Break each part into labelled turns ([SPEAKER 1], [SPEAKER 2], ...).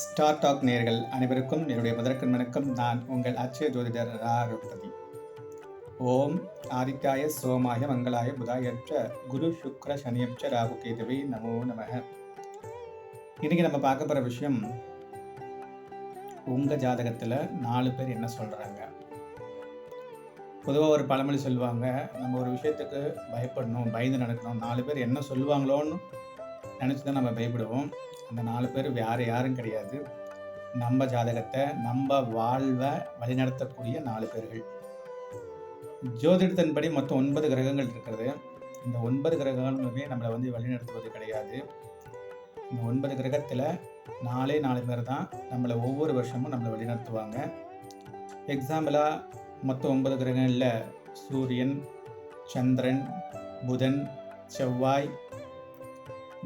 [SPEAKER 1] Star talk நேயர்கள் அனைவருக்கும் என்னுடைய முதற்கண் வணக்கம். நான் உங்கள் அட்சய ஜோதிடர் ரகுபதி. ஓம் ஆதித்யாய சோமாய மங்களாய புதாயற்ற குரு சுக்ர சனியப்ச ராகு கேதுவே நமோ நமக. இன்னைக்கு நம்ம பார்க்க போகிற விஷயம், உங்கள் ஜாதகத்தில் 4 பேர் என்ன சொல்கிறாங்க. பொதுவாக ஒரு பழமொழி சொல்லுவாங்க, நம்ம ஒரு விஷயத்துக்கு பயப்படணும், பயந்து நடக்கணும், 4 பேர் என்ன சொல்லுவாங்களோன்னு நினச்சி தான் நம்ம பயப்படுவோம். அந்த 4 பேர் வேறு யாரும் கிடையாது, நம்ம ஜாதகத்தை, நம்ம வாழ்வை வழிநடத்தக்கூடிய 4 பேர்கள். ஜோதிடத்தின்படி மொத்தம் 9 கிரகங்கள் இருக்கிறது. இந்த 9 கிரகங்களுமே நம்மளை வழிநடத்துவது கிடையாது. இந்த 9 கிரகத்தில் 4 பேர் தான் நம்மளை ஒவ்வொரு வருஷமும் நம்மளை வழிநடத்துவாங்க. எக்ஸாம்பிளாக மொத்தம் 9 கிரகங்களில் சூரியன், சந்திரன், புதன், செவ்வாய்,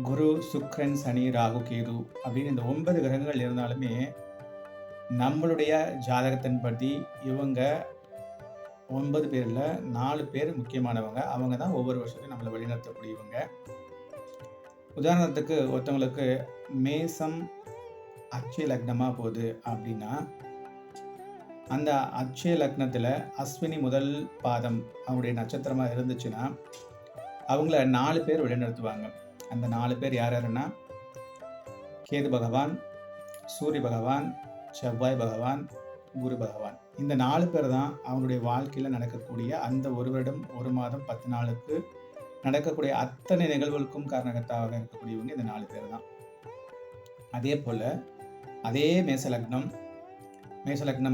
[SPEAKER 1] குரு, சுக்ரன், சனி, ராகு, கேது அப்படின்னு இந்த 9 கிரகங்கள் இருந்தாலுமே நம்மளுடைய ஜாதகத்தின்படி இவங்க 9 பேரில் 4 பேர் முக்கியமானவங்க. அவங்க தான் ஒவ்வொரு வருஷத்தையும் நம்மளை வழிநடத்தக்கூடியவங்க. உதாரணத்துக்கு ஒருத்தவங்களுக்கு மேசம் அட்சய லக்னமாக போகுது அப்படின்னா, அந்த அட்சய லக்னத்தில் அஸ்வினி முதல் பாதம் அவங்களுடைய நட்சத்திரமாக இருந்துச்சுன்னா அவங்கள 4 பேர் வழிநடத்துவாங்க. அந்த 4 பேர் யார் யாருன்னா, கேது பகவான், சூரிய பகவான், செவ்வாய் பகவான், குரு பகவான். இந்த 4 பேர் தான் அவங்களுடைய வாழ்க்கையில் நடக்கக்கூடிய அந்த ஒரு வருடம், ஒரு மாதம், 10 நாளுக்கு நடக்கக்கூடிய அத்தனை நிகழ்வுகளுக்கும் காரணகர்த்தாக இருக்கக்கூடியவங்க இந்த 4 பேர் தான். அதே போல் அதே மேசலக்னம்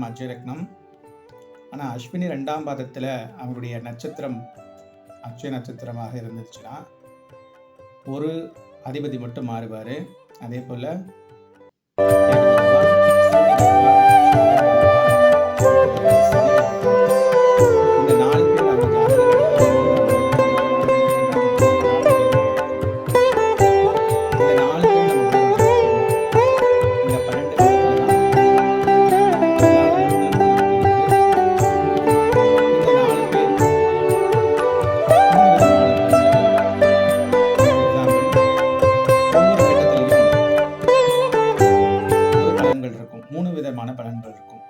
[SPEAKER 1] அட்சய லக்னம். ஆனால் அஸ்வினி 2ஆம் பாதத்தில் அவங்களுடைய நட்சத்திரம் அட்சய நட்சத்திரமாக இருந்துச்சுன்னா ஒரு அதிபதி மட்டும் மாறுவார். அதே போல் இந்த 4 பேர் அவங்க இந்த 4 பேர் இந்த 12 பலன்கள் இருக்கும்.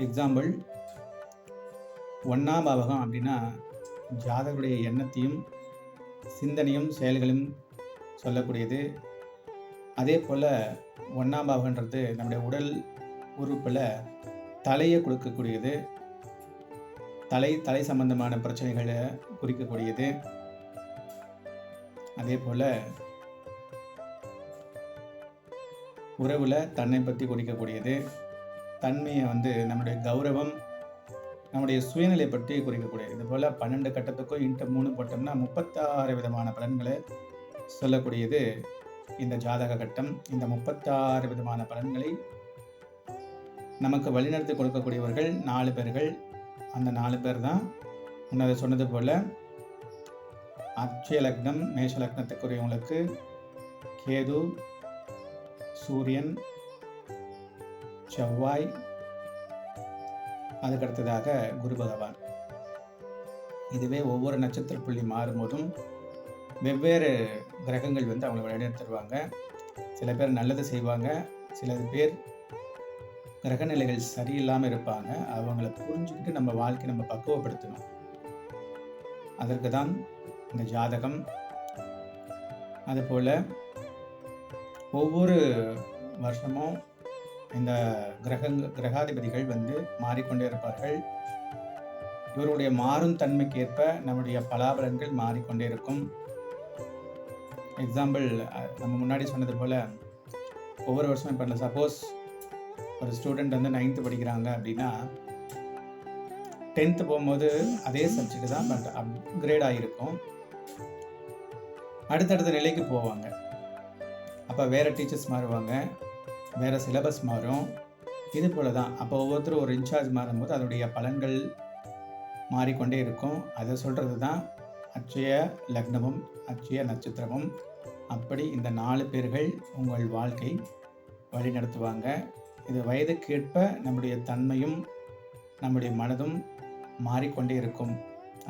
[SPEAKER 1] எக்ஸாம்பிள், 1ஆம் பாவகம் அப்படின்னா ஜாதகருடைய எண்ணத்தையும் சிந்தனையும் செயல்களும் சொல்லக்கூடியது. அதே போல் 1ஆம் பாவகன்றது நம்முடைய உடல் உறுப்பில் தலையை கொடுக்கக்கூடியது, தலை சம்பந்தமான பிரச்சனைகளை குறிக்கக்கூடியது. அதே போல் உறவில் தன்னை பற்றி குறிக்கக்கூடியது, தன்மையை நம்முடைய கௌரவம், நம்முடைய சுயநிலை பற்றி குறிக்கக்கூடியது. இது போல் 12 கட்டத்துக்கும் இன்ட்டு 3 போட்டோம்னா 36 விதமான பலன்களை சொல்லக்கூடியது இந்த ஜாதக கட்டம். இந்த 36 விதமான பலன்களை நமக்கு வழிநடத்தி கொடுக்கக்கூடியவர்கள் 4 பேர்கள். அந்த 4 பேர் தான் முன்னதை சொன்னது போல் அட்சய லக்னம் மேஷ லக்னத்துக்குரியவங்களுக்கு கேது, சூரியன், செவ்வாய், அதுக்கடுத்ததாக குரு பகவான். இதுவே ஒவ்வொரு நட்சத்திர புள்ளி மாறும்போதும் வெவ்வேறு கிரகங்கள் அவங்களை வழிநடத்துவாங்க. சில பேர் நல்லது செய்வாங்க, சில பேர் கிரகநிலைகள் சரியில்லாமல் இருப்பாங்க. அவங்கள புரிஞ்சுக்கிட்டு நம்ம வாழ்க்கை நம்ம பக்குவப்படுத்தணும். அதற்கு தான் இந்த ஜாதகம். அதுபோல் ஒவ்வொரு வருஷமும் இந்த கிரகாதிபதிகள் மாறிக்கொண்டே இருப்பார்கள். இவருடைய மாறும் தன்மைக்கு ஏற்ப நம்முடைய பலாபலன்கள் மாறிக்கொண்டே இருக்கும். எக்ஸாம்பிள், நம்ம முன்னாடி சொன்னது போல் ஒவ்வொரு வருஷமும் இப்போ சப்போஸ் ஒரு ஸ்டூடெண்ட் 9th படிக்கிறாங்க அப்படின்னா 10th போகும்போது அதே சப்ஜெக்ட் தான், பட் அப்கிரேட் ஆகிருக்கும். அடுத்தடுத்த நிலைக்கு போவாங்க. அப்போ வேறு டீச்சர்ஸ் மாறுவாங்க, வேறு சிலபஸ் மாறும். இது போல் தான் அப்போ ஒவ்வொருத்தரும் ஒரு இன்சார்ஜ் மாறும்போது அதனுடைய பலன்கள் மாறிக்கொண்டே இருக்கும். அதை சொல்கிறது தான் அட்சய லக்னமும் அட்சய நட்சத்திரமும். அப்படி இந்த 4 பேர்கள் உங்கள் வாழ்க்கை வழி நடத்துவாங்க. இது வயதுக்கேற்ப நம்முடைய தன்மையும் நம்முடைய மனதும் மாறிக்கொண்டே இருக்கும்.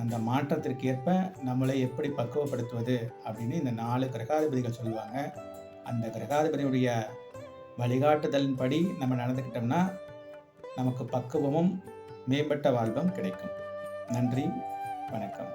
[SPEAKER 1] அந்த மாற்றத்திற்கு ஏற்ப நம்மளை எப்படி பக்குவப்படுத்துவது அப்படின்னு இந்த 4 கிரகாதிபதிகள் சொல்லுவாங்க. அந்த கிரகாதிபதியுடைய வழிகாட்டுதலின்படி நம்ம நடந்துக்கிட்டோம்னா நமக்கு பக்குவமும் மேம்பட்ட வாழ்வும் கிடைக்கும். நன்றி, வணக்கம்.